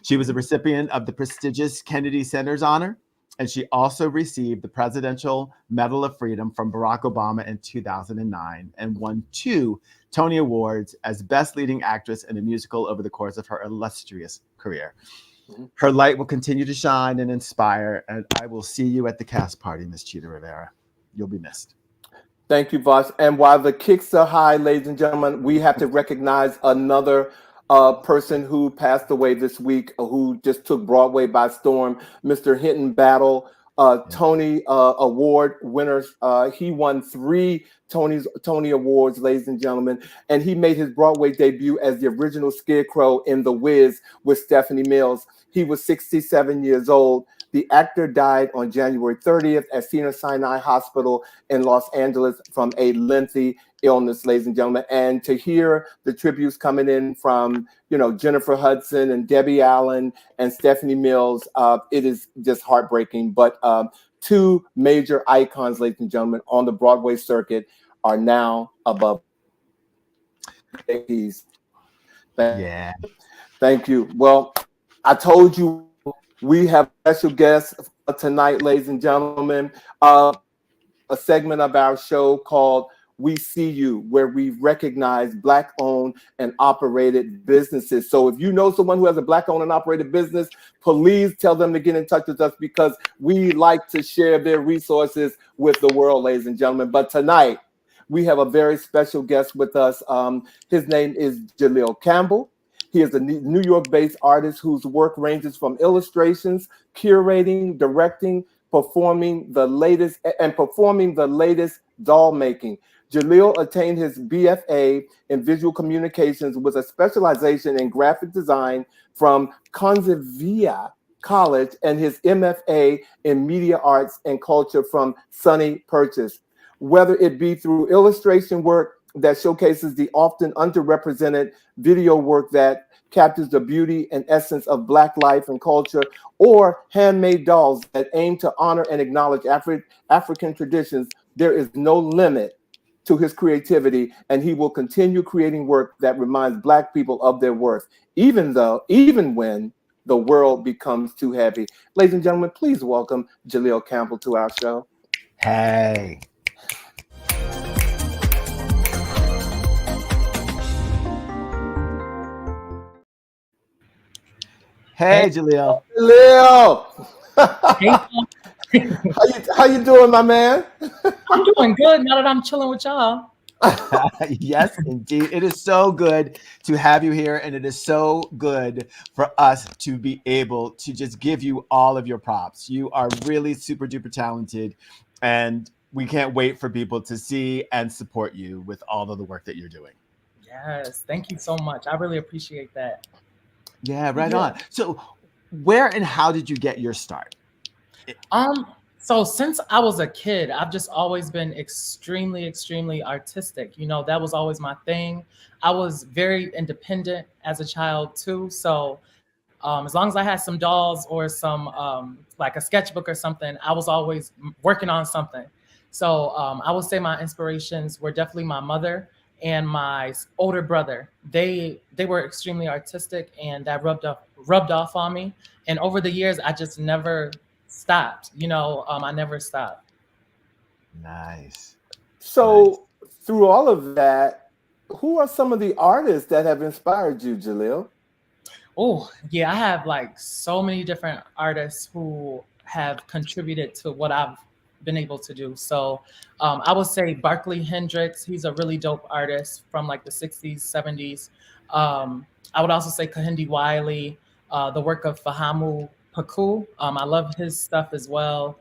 She was a recipient of the prestigious Kennedy Center's honor, and she also received the Presidential Medal of Freedom from Barack Obama in 2009 and won 2 Tony Awards as Best Leading Actress in a Musical over the course of her illustrious career. Her light will continue to shine and inspire, and I will see you at the cast party, Miss Chita Rivera. You'll be missed. Thank you, Vash. And while the kicks are high, ladies and gentlemen, we have to recognize another person who passed away this week, who just took Broadway by storm, Mr. Hinton Battle, Tony Award winners. He won 3 Tony Awards, ladies and gentlemen, and he made his Broadway debut as the original Scarecrow in The Wiz with Stephanie Mills. He was 67 years old. The actor died on January 30th at Cedars-Sinai Hospital in Los Angeles from a lengthy illness, ladies and gentlemen. And to hear the tributes coming in from, you know, Jennifer Hudson and Debbie Allen and Stephanie Mills, it is just heartbreaking. But 2 major icons, ladies and gentlemen, on the Broadway circuit. are now above peace. Yeah. Thank you. Well, I told you we have special guests tonight, ladies and gentlemen. A segment of our show called We See You, where we recognize Black owned and operated businesses. So if you know someone who has a Black owned and operated business, please tell them to get in touch with us because we like to share their resources with the world, ladies and gentlemen. But tonight, we have a very special guest with us. His name is Jaleel Campbell. He is a New York-based artist whose work ranges from illustrations, curating, directing, performing the latest doll making. Jaleel attained his BFA in visual communications with a specialization in graphic design from Cazenovia College and his MFA in media arts and culture from SUNY Purchase. Whether it be through illustration work that showcases the often underrepresented video work that captures the beauty and essence of Black life and culture, or handmade dolls that aim to honor and acknowledge African traditions, there is no limit to his creativity, and he will continue creating work that reminds Black people of their worth, even when the world becomes too heavy. Ladies and gentlemen, please welcome Jaleel Campbell to our show. Hey. Hey, Jaleel. Jaleel! Hey, How you doing, my man? I'm doing good now that I'm chilling with y'all. Yes, indeed. It is so good to have you here, and it is so good for us to be able to just give you all of your props. You are really super duper talented, and we can't wait for people to see and support you with all of the work that you're doing. Yes, thank you so much. I really appreciate that. Yeah, right on. So, where and how did you get your start? So since I was a kid, I've just always been extremely, extremely artistic. You know, that was always my thing. I was very independent as a child too. So as long as I had some dolls or some like a sketchbook or something, I was always working on something. So I would say my inspirations were definitely my mother and my older brother. They were extremely artistic, and that rubbed off on me. And over the years, I just never stopped. I never stopped. Nice. So, through all of that, who are some of the artists that have inspired you, Jaleel? Oh, yeah, I have like so many different artists who have contributed to what I've been able to do. So I would say Barkley Hendricks, he's a really dope artist from like the 60s, 70s. I would also say Kahindi Wiley, the work of Fahamu Paku. I love his stuff as well.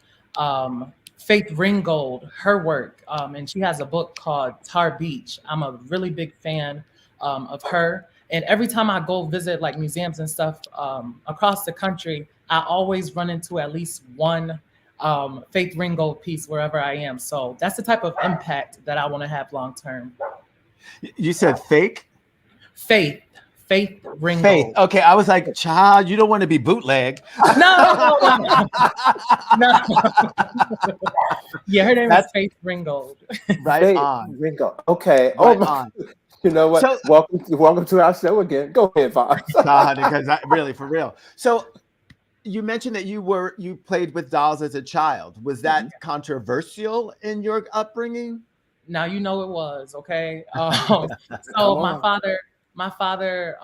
Faith Ringgold, her work, and she has a book called Tar Beach. I'm a really big fan of her. And every time I go visit like museums and stuff across the country, I always run into at least one Faith Ringgold piece wherever I am. So that's the type of impact that I want to have long term. You said fake? Faith Ringgold. Faith. Okay, I was like, child, you don't want to be bootleg. No. Yeah, her name is Faith Ringgold. Right Faith on. Ringgold. Okay. Right my. on. You know what? So, welcome to our show again. Go ahead, Vash. because really, for real. So you mentioned that you played with dolls as a child. Was that controversial in your upbringing? Now you know it was, okay. So my father,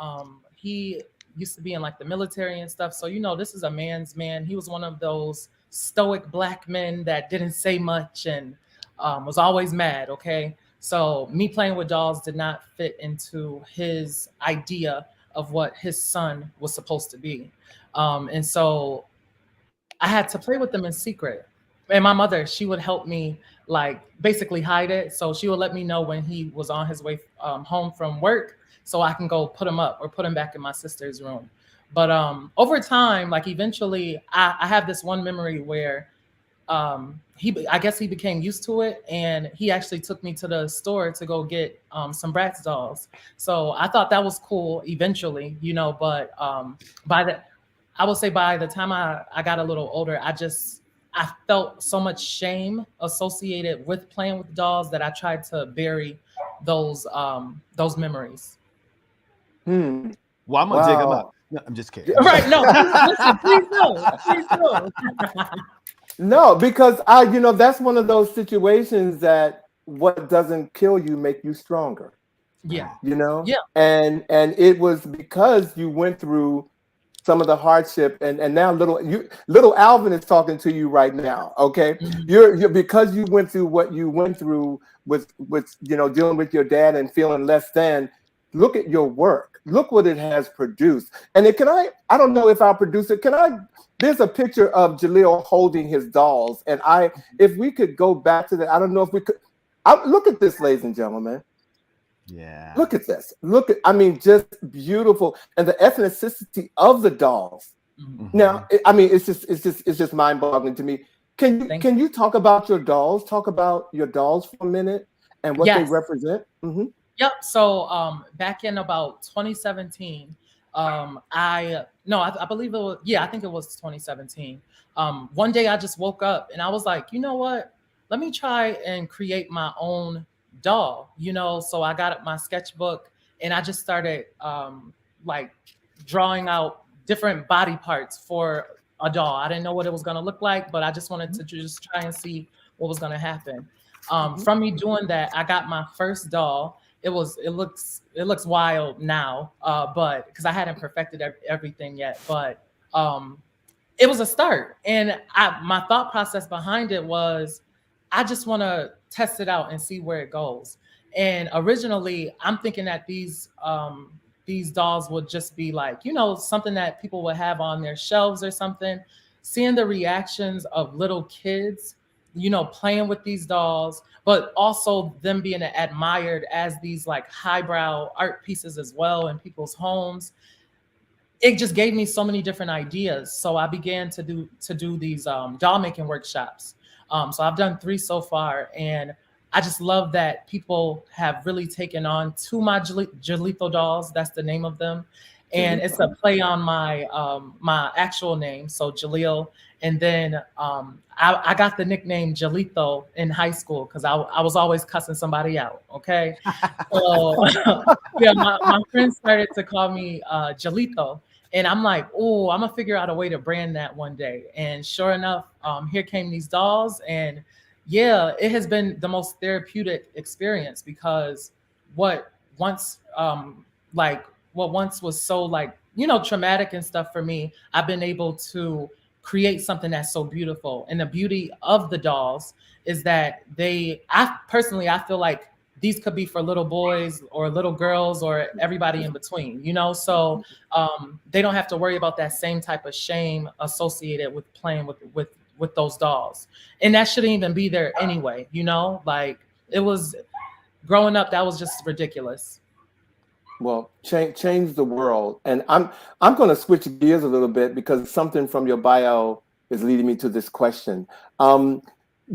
he used to be in like the military and stuff. So this is a man's man. He was one of those stoic Black men that didn't say much and was always mad. Okay, so me playing with dolls did not fit into his idea of what his son was supposed to be, and so I had to play with them in secret. And my mother, she would help me like basically hide it. So she would let me know when he was on his way home from work so I can go put him up or put him back in my sister's room. But over time, like eventually I have this one memory where I guess he became used to it, and he actually took me to the store to go get some Bratz dolls. So I thought that was cool eventually, by the I will say by the time I got a little older, I felt so much shame associated with playing with dolls that I tried to bury those memories. Hmm. Well, I'm gonna dig them up. Wow. No, I'm just kidding. Right? No, please, listen, please do, please do. No, because that's one of those situations that what doesn't kill you make you stronger, Yeah, you know? yeah. And it was because you went through some of the hardship, and now little Alvin is talking to you right now. Okay, Mhm. you're because you went through what you went through with dealing with your dad and feeling less than. Look at your work. Look what it has produced. And I don't know if our producer can I. There's a picture of Jaleel holding his dolls, and if we could go back to that, I don't know if we could. Look at this, ladies and gentlemen. Yeah. Look at this. I mean, just beautiful, and the ethnicity of the dolls. Mhm. Now, I mean, it's just mind-boggling to me. Can you Thank can you talk about your dolls? Talk about your dolls for a minute and what they Yes. represent. Yep. So back in about 2017, I no, I believe it was, yeah, I think it was 2017. One day I just woke up and I was like, you know what? Let me try and create my own doll. So I got up my sketchbook and I just started like drawing out different body parts for a doll. I didn't know what it was gonna look like, but I just wanted to just try and see what was gonna happen. Hmm. From me doing that, I got my first doll. It looks wild now, but because I hadn't perfected everything yet, but um, it was a start. And my thought process behind it was, I just want to test it out and see where it goes. And originally, I'm thinking that these dolls would just be like, something that people would have on their shelves or something. Seeing the reactions of little kids, playing with these dolls, but also them being admired as these like highbrow art pieces as well in people's homes, it just gave me so many different ideas. So I began to do these doll making workshops. So I've done 3 so far, and I just love that people have really taken on to my Jalito dolls. That's the name of them, and it's a Jaleel. play on my actual name, so Jaleel. And then I got the nickname Jalito in high school because I was always cussing somebody out. Okay, so yeah, my friends started to call me Jalito. And I'm like, oh, I'm gonna figure out a way to brand that one day. And sure enough, here came these dolls. And yeah, it has been the most therapeutic experience because what once like what once was so like, traumatic and stuff for me, I've been able to create something that's so beautiful. And the beauty of the dolls is that I feel like these could be for little boys or little girls or everybody in between. So they don't have to worry about that same type of shame associated with playing with those dolls, and that shouldn't even be there anyway. Like, it was growing up, that was just ridiculous. Well, change the world, and I'm going to switch gears a little bit because something from your bio is leading me to this question. Um,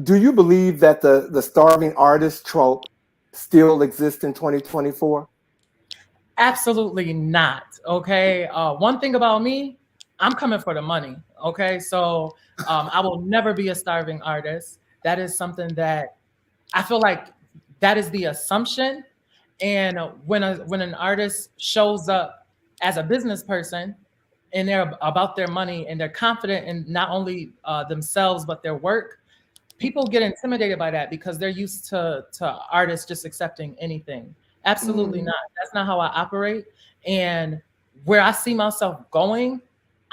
do you believe that the starving artist trope still exists in 2024? Absolutely not. Okay. One thing about me, I'm coming for the money. Okay. So I will never be a starving artist. That is something that I feel like that is the assumption. And when an artist shows up as a business person and they're about their money and they're confident in not only themselves but their work, people get intimidated by that because they're used to artists just accepting anything. Absolutely Mm. not. That's not how I operate. And where I see myself going,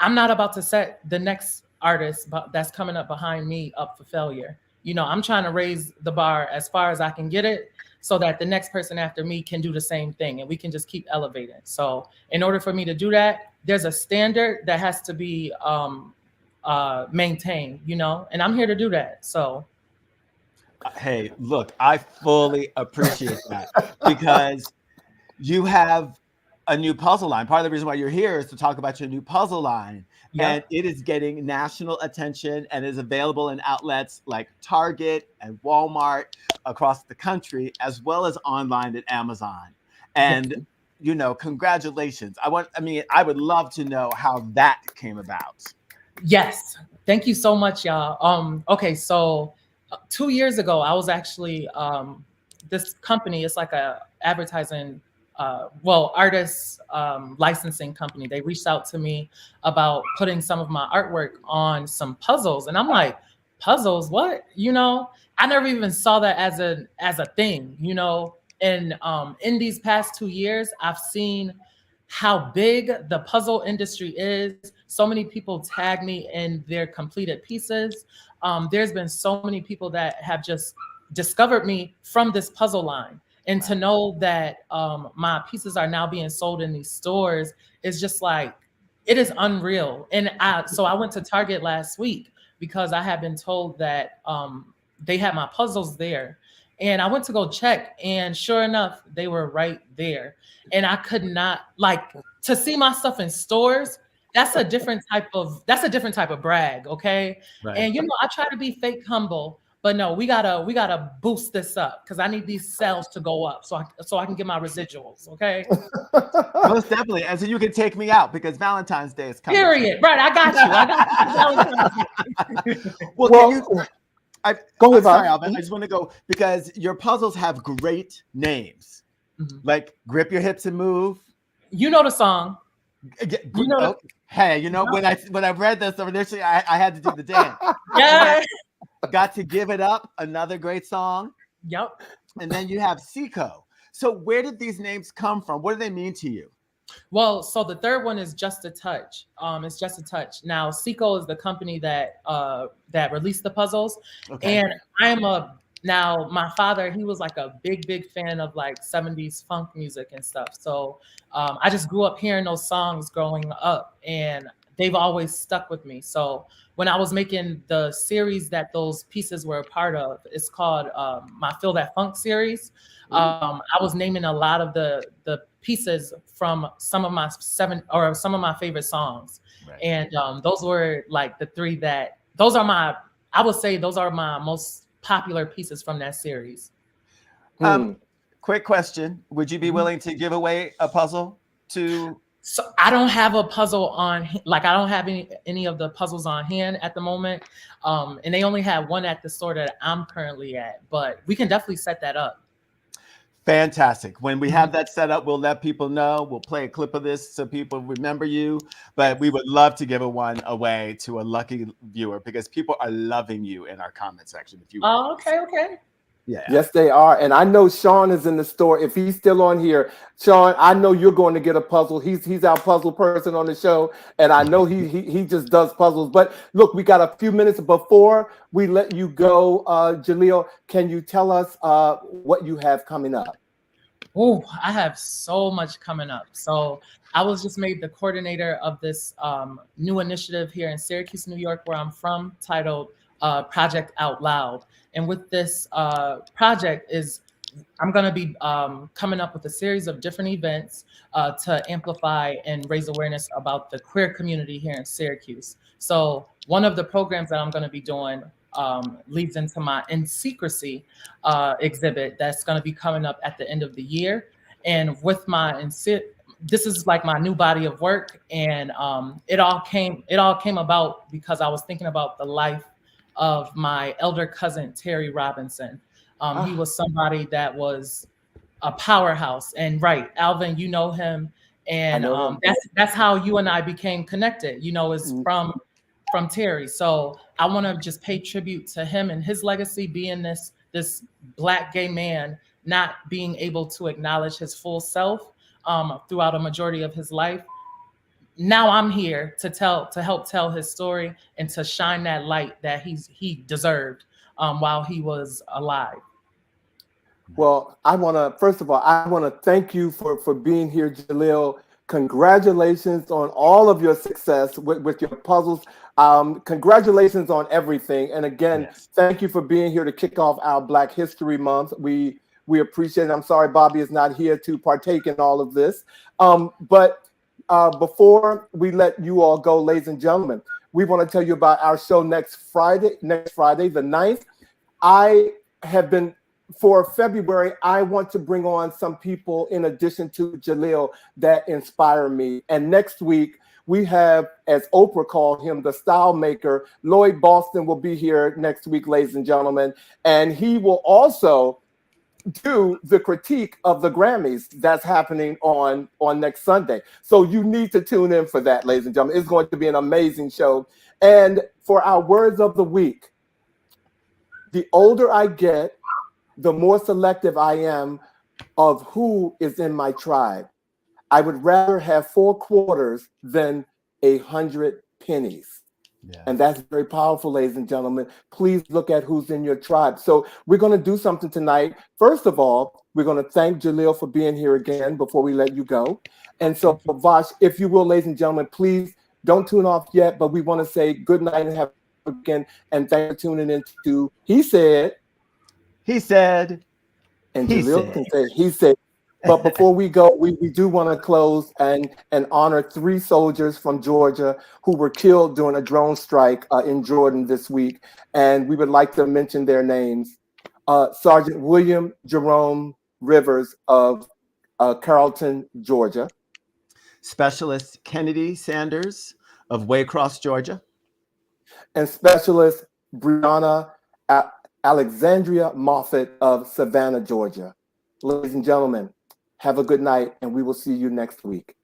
I'm not about to set the next artist that's coming up behind me up for failure. I'm trying to raise the bar as far as I can get it so that the next person after me can do the same thing and we can just keep elevating. So in order for me to do that, there's a standard that has to be maintained, and I'm here to do that. So Hey, look, I fully appreciate that because you have a new puzzle line. Part of the reason why you're here is to talk about your new puzzle line. And yep. it is getting national attention and is available in outlets like Target and Walmart across the country, as well as online at Amazon. And, congratulations. I would love to know how that came about. Yes. Thank you so much, y'all. Okay, so 2 years ago, I was actually this company. It's like a advertising, artist licensing company. They reached out to me about putting some of my artwork on some puzzles, and I'm like, puzzles? What? I never even saw that as a thing. And in these past 2 years, I've seen how big the puzzle industry is. So many people tag me in their completed pieces. There's been so many people that have just discovered me from this puzzle line. And to know that my pieces are now being sold in these stores is just like, it is unreal. And so I went to Target last week because I had been told that they had my puzzles there. And I went to go check, and sure enough, they were right there. And I could not, like, to see my stuff in stores. That's a different type of brag, okay? Right. And I try to be fake humble, but no, we gotta boost this up because I need these sales to go up so I can get my residuals, okay? Most definitely. And so you can take me out because Valentine's Day is coming. Period. Right, I got you. Well, go ahead, sorry, Alvin. I just want to go because your puzzles have great names, like "Grip Your Hips and Move." You know the song. Hey, when I read this initially, I had to do the dance. Yeah. Got to Give It Up, another great song. Yep. And then you have Seco. So where did these names come from? What do they mean to you? Well, so the third one is Just a Touch. It's Just a Touch. Now, Seco is the company that released the puzzles. Okay. And now my father, he was like a big fan of like 70s funk music and stuff. So I just grew up hearing those songs growing up, and they've always stuck with me. So when I was making the series that those pieces were a part of, it's called my Feel That Funk series. I was naming a lot of the pieces from some of my favorite songs. Right. And those were like the three I would say those are my most popular pieces from that series. Quick question. Would you be willing to give away a puzzle to? So I don't have a puzzle I don't have any of the puzzles on hand at the moment. And they only have one at the store that I'm currently at, but we can definitely set that up. Fantastic. When we have that set up, we'll let people know. We'll play a clip of this so people remember you. But we would love to give one away to a lucky viewer because people are loving you in our comment section. Oh, okay. Yeah. Yes, they are. And I know Sean is in the store. If he's still on here, Sean, I know you're going to get a puzzle. He's our puzzle person on the show. And I know he just does puzzles. But look, we got a few minutes before we let you go. Jaleel, can you tell us what you have coming up? Oh, I have so much coming up. So I was just made the coordinator of this new initiative here in Syracuse, New York, where I'm from, titled Project Out Loud. And with this project I'm going to be coming up with a series of different events to amplify and raise awareness about the queer community here in Syracuse. So one of the programs that I'm going to be doing leads into my In Secrecy exhibit that's going to be coming up at the end of the year. And with this is like my new body of work, and it all came about because I was thinking about the life of my elder cousin, Terry Robinson. He was somebody that was a powerhouse. And right, Alvin, you know him. And that's how you and I became connected, is from Terry. So I want to just pay tribute to him and his legacy, being this Black gay man, not being able to acknowledge his full self throughout a majority of his life. Now I'm here to help tell his story and to shine that light that he deserved while he was alive. Well, first of all, I want to thank you for being here, Jaleel. Congratulations on all of your success with your puzzles. Congratulations on everything. And again, Thank you for being here to kick off our Black History Month. We appreciate it. I'm sorry Bobby is not here to partake in all of this. But before we let you all go, ladies and gentlemen, we want to tell you about our show next Friday, the 9th. I have been, for February, I want to bring on some people in addition to Jaleel that inspire me. And next week, we have, as Oprah called him, the style maker. Lloyd Boston will be here next week, ladies and gentlemen, and he will also do the critique of the Grammys that's happening on next Sunday. So you need to tune in for that, ladies and gentlemen. It's going to be an amazing show. And for our words of the week, the older I get, the more selective I am of who is in my tribe. I would rather have 4 quarters than 100 pennies. Yeah. And that's very powerful, ladies and gentlemen. Please look at who's in your tribe. So we're going to do something tonight. First of all, we're going to thank Jaleel for being here again before we let you go. And so, Vash, if you will, ladies and gentlemen, please don't tune off yet, but we want to say good night and have a good weekend. And thanks for tuning in to He Said. He said. And He Jaleel said. can say, he said. But before we go, we do want to close and honor 3 soldiers from Georgia who were killed during a drone strike in Jordan this week. And we would like to mention their names. Sergeant William Jerome Rivers of Carrollton, Georgia. Specialist Kennedy Sanders of Waycross, Georgia. And Specialist Brianna Alexandria Moffett of Savannah, Georgia. Ladies and gentlemen, have a good night, and we will see you next week.